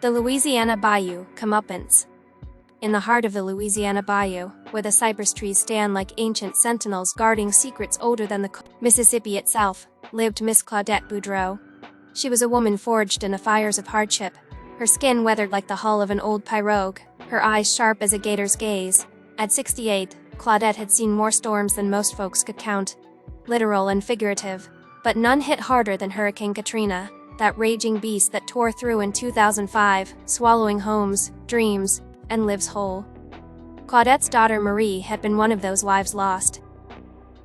The Louisiana Bayou comeuppance. In the heart of the Louisiana Bayou, where the cypress trees stand like ancient sentinels guarding secrets older than the Mississippi itself, lived Miss Claudette Boudreaux. She was a woman forged in the fires of hardship, her skin weathered like the hull of an old pirogue, her eyes sharp as a gator's gaze. At 68, Claudette had seen more storms than most folks could count, literal and figurative, but none hit harder than Hurricane Katrina, that raging beast that tore through in 2005, swallowing homes, dreams, and lives whole. Claudette's daughter Marie had been one of those lives lost.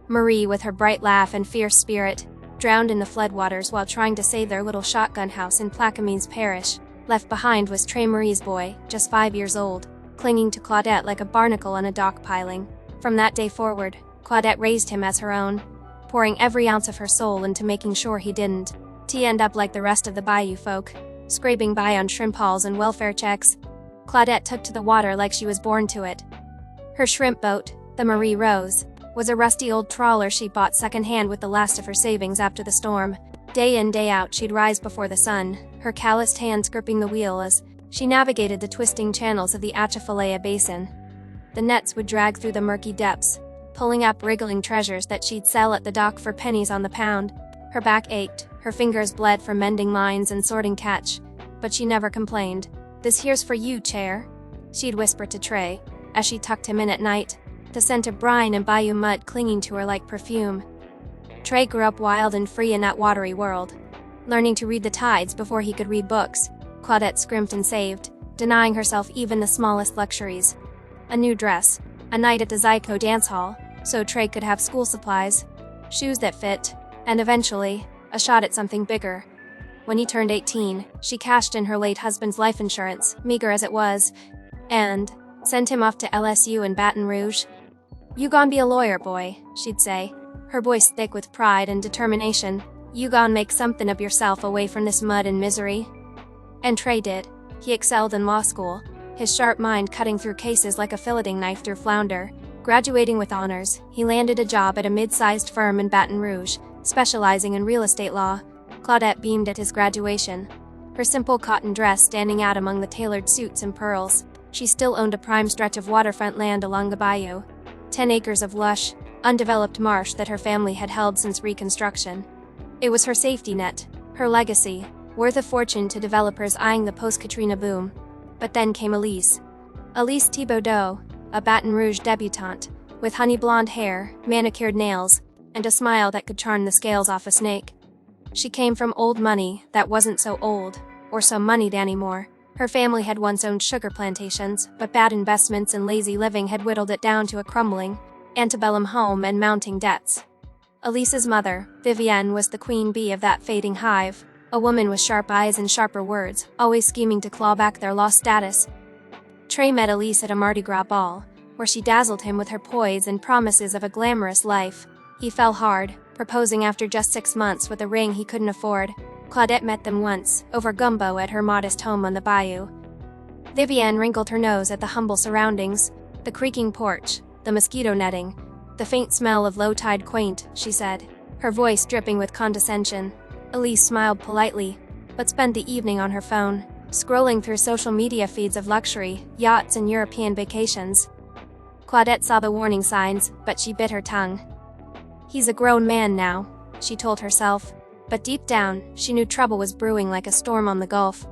Marie, with her bright laugh and fierce spirit, drowned in the floodwaters while trying to save their little shotgun house in Plaquemines Parish. Left behind was Trey Marie's boy, just 5 years old, clinging to Claudette like a barnacle on a dock piling. From that day forward, Claudette raised him as her own, pouring every ounce of her soul into making sure he didn't end up like the rest of the Bayou folk, scraping by on shrimp hauls and welfare checks. Claudette took to the water like she was born to it. Her shrimp boat, the Marie Rose, was a rusty old trawler she bought secondhand with the last of her savings after the storm. Day in, day out, she'd rise before the sun, her calloused hands gripping the wheel as she navigated the twisting channels of the Atchafalaya Basin. The nets would drag through the murky depths, pulling up wriggling treasures that she'd sell at the dock for pennies on the pound. Her back ached, her fingers bled from mending lines and sorting catch, but she never complained. "This here's for you, Chair," she'd whisper to Trey, as she tucked him in at night, the scent of brine and bayou mud clinging to her like perfume. Trey grew up wild and free in that watery world, learning to read the tides before he could read books. Claudette scrimped and saved, denying herself even the smallest luxuries. A new dress, a night at the Zyko dance hall, so Trey could have school supplies, shoes that fit, and eventually, a shot at something bigger. When he turned 18, she cashed in her late husband's life insurance, meager as it was, and sent him off to LSU in Baton Rouge. "You gon' be a lawyer, boy," she'd say, her voice thick with pride and determination. "You gon' make something of yourself away from this mud and misery." And Trey did. He excelled in law school, his sharp mind cutting through cases like a filleting knife through flounder. Graduating with honors, he landed a job at a mid-sized firm in Baton Rouge, specializing in real estate law. Claudette beamed at his graduation, her simple cotton dress standing out among the tailored suits and pearls. She still owned a prime stretch of waterfront land along the bayou, 10 acres of lush, undeveloped marsh that her family had held since Reconstruction. It was her safety net, her legacy, worth a fortune to developers eyeing the post-Katrina boom. But then came Elise Thibodeau, a Baton Rouge debutante, with honey blonde hair, manicured nails, and a smile that could charm the scales off a snake. She came from old money that wasn't so old, or so moneyed anymore. Her family had once owned sugar plantations, but bad investments and lazy living had whittled it down to a crumbling, antebellum home and mounting debts. Elise's mother, Vivienne, was the queen bee of that fading hive, a woman with sharp eyes and sharper words, always scheming to claw back their lost status. Trey met Elise at a Mardi Gras ball, where she dazzled him with her poise and promises of a glamorous life. He fell hard, proposing after just 6 months with a ring he couldn't afford. Claudette met them once, over gumbo at her modest home on the bayou. Vivienne wrinkled her nose at the humble surroundings, the creaking porch, the mosquito netting, the faint smell of low-tide quaint, she said, her voice dripping with condescension. Elise smiled politely, but spent the evening on her phone, scrolling through social media feeds of luxury, yachts and European vacations. Claudette saw the warning signs, but she bit her tongue. "He's a grown man now," she told herself, but deep down, she knew trouble was brewing like a storm on the Gulf.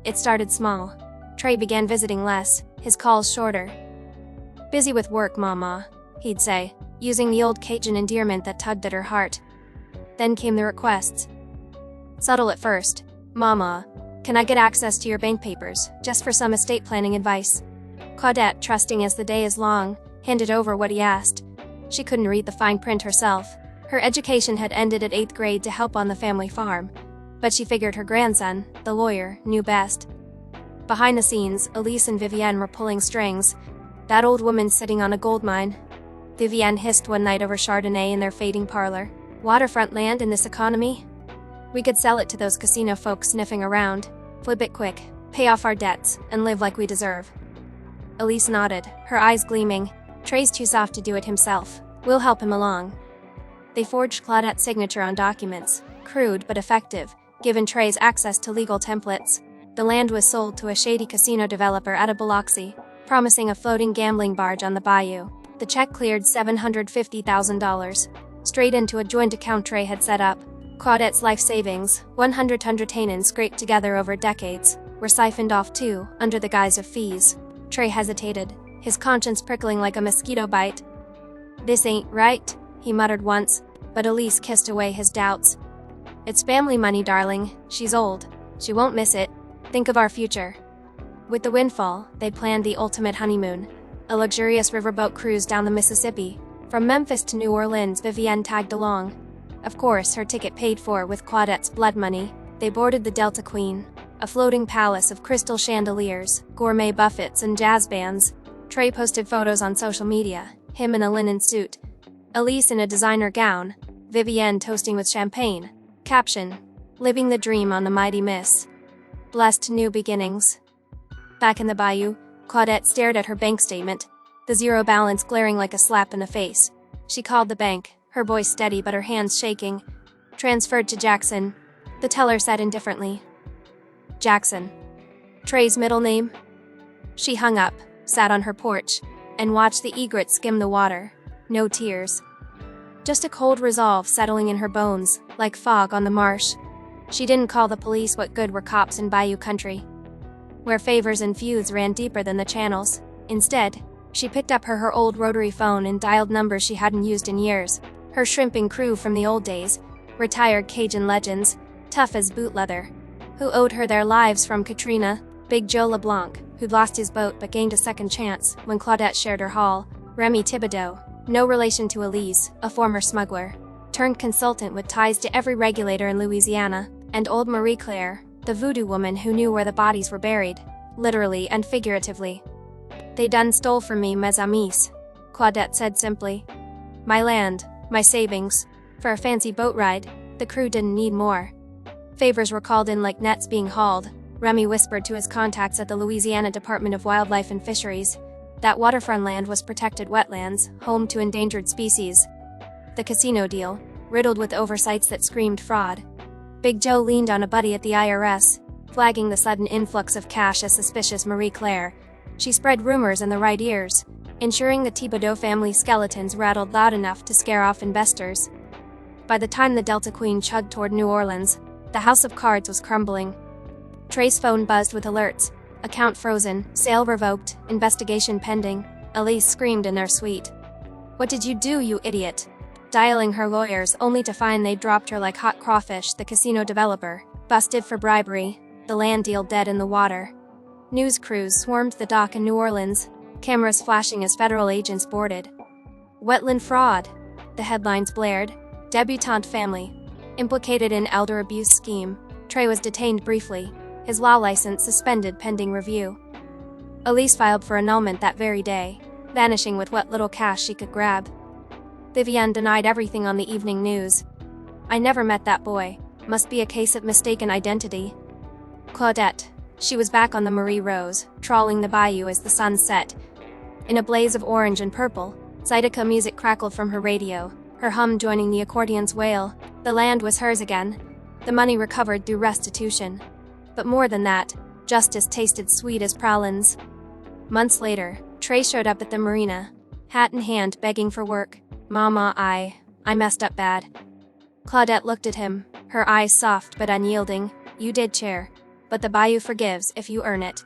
It started small. Trey began visiting less, his calls shorter. "Busy with work, Maw-Maw," he'd say, using the old Cajun endearment that tugged at her heart. Then came the requests. Subtle at first. "Maw-Maw, can I get access to your bank papers, just for some estate planning advice?" Claudette, trusting as the day is long, handed over what he asked. She couldn't read the fine print herself. Her education had ended at 8th grade to help on the family farm, but she figured her grandson, the lawyer, knew best. Behind the scenes, Elise and Vivienne were pulling strings, that old woman sitting on a gold mine. Vivienne hissed one night over Chardonnay in their fading parlor. "Waterfront land in this economy? We could sell it to those casino folks sniffing around, flip it quick, pay off our debts, and live like we deserve." Elise nodded, her eyes gleaming. "Trey's too soft to do it himself. We'll help him along." They forged Claudette's signature on documents, crude but effective, given Trey's access to legal templates. The land was sold to a shady casino developer out of Biloxi, promising a floating gambling barge on the bayou. The check cleared $750,000, straight into a joint account Trey had set up. Claudette's life savings, 100 tannin scraped together over decades, were siphoned off too, under the guise of fees. Trey hesitated, his conscience prickling like a mosquito bite. "This ain't right," he muttered once, but Elise kissed away his doubts. "It's family money, darling. She's old. She won't miss it. Think of our future." With the windfall, they planned the ultimate honeymoon, a luxurious riverboat cruise down the Mississippi. From Memphis to New Orleans, Vivienne tagged along. Of course, her ticket paid for with Claudette's blood money, they boarded the Delta Queen, a floating palace of crystal chandeliers, gourmet buffets, and jazz bands. Trey posted photos on social media, him in a linen suit, Elise in a designer gown, Vivienne toasting with champagne. Caption: "Living the dream on the mighty Miss. Blessed new beginnings." Back in the bayou, Claudette stared at her bank statement, the zero balance glaring like a slap in the face. She called the bank, her voice steady but her hands shaking. "Transferred to Jackson," the teller said indifferently. "Jackson. Trey's middle name?" She hung up, sat on her porch, and watched the egret skim the water. No tears. Just a cold resolve settling in her bones, like fog on the marsh. She didn't call the police. What good were cops in bayou country, where favors and feuds ran deeper than the channels? Instead, she picked up her old rotary phone and dialed numbers she hadn't used in years. Her shrimping crew from the old days, retired Cajun legends, tough as boot leather, who owed her their lives from Katrina. Big Joe LeBlanc, who'd lost his boat but gained a second chance when Claudette shared her haul. Remy Thibodeau, no relation to Elise, a former smuggler, turned consultant with ties to every regulator in Louisiana. And old Marie Claire, the voodoo woman who knew where the bodies were buried, literally and figuratively. "They done stole from me, mes amis," Claudette said simply. "My land, my savings. For a fancy boat ride, the crew didn't need more." Favors were called in like nets being hauled. Remy whispered to his contacts at the Louisiana Department of Wildlife and Fisheries that waterfront land was protected wetlands, home to endangered species. The casino deal, riddled with oversights that screamed fraud. Big Joe leaned on a buddy at the IRS, flagging the sudden influx of cash as suspicious Marie Claire. She spread rumors in the right ears, ensuring the Thibodeau family skeletons rattled loud enough to scare off investors. By the time the Delta Queen chugged toward New Orleans, the house of cards was crumbling. Trey's phone buzzed with alerts. Account frozen, sale revoked, investigation pending. Elise screamed in their suite. "What did you do, you idiot?" Dialing her lawyers only to find they'd dropped her like hot crawfish. The casino developer, busted for bribery, the land deal dead in the water. News crews swarmed the dock in New Orleans, cameras flashing as federal agents boarded. "Wetland fraud," the headlines blared. "Debutante family implicated in elderabuse scheme." Trey was detained briefly, his law license suspended pending review. Elise filed for annulment that very day, vanishing with what little cash she could grab. Vivienne denied everything on the evening news. "I never met that boy. Must be a case of mistaken identity." Claudette. She was back on the Marie Rose, trawling the bayou as the sun set. In a blaze of orange and purple, Zydeco music crackled from her radio, her hum joining the accordion's wail. The land was hers again, the money recovered through restitution. But more than that, justice tasted sweet as pralines. Months later, Trey showed up at the marina, hat in hand begging for work. "Maw-Maw, I messed up bad." Claudette looked at him, her eyes soft but unyielding. "You did, chair. But the bayou forgives if you earn it."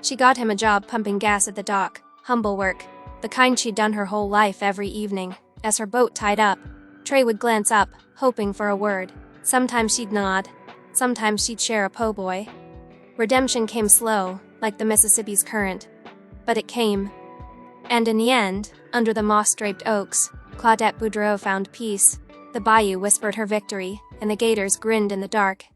She got him a job pumping gas at the dock, humble work, the kind she'd done her whole life every evening. As her boat tied up, Trey would glance up, hoping for a word. Sometimes she'd nod, sometimes she'd share a po' boy. Redemption came slow, like the Mississippi's current. But it came. And in the end, under the moss-draped oaks, Claudette Boudreaux found peace. The bayou whispered her victory, and the gators grinned in the dark.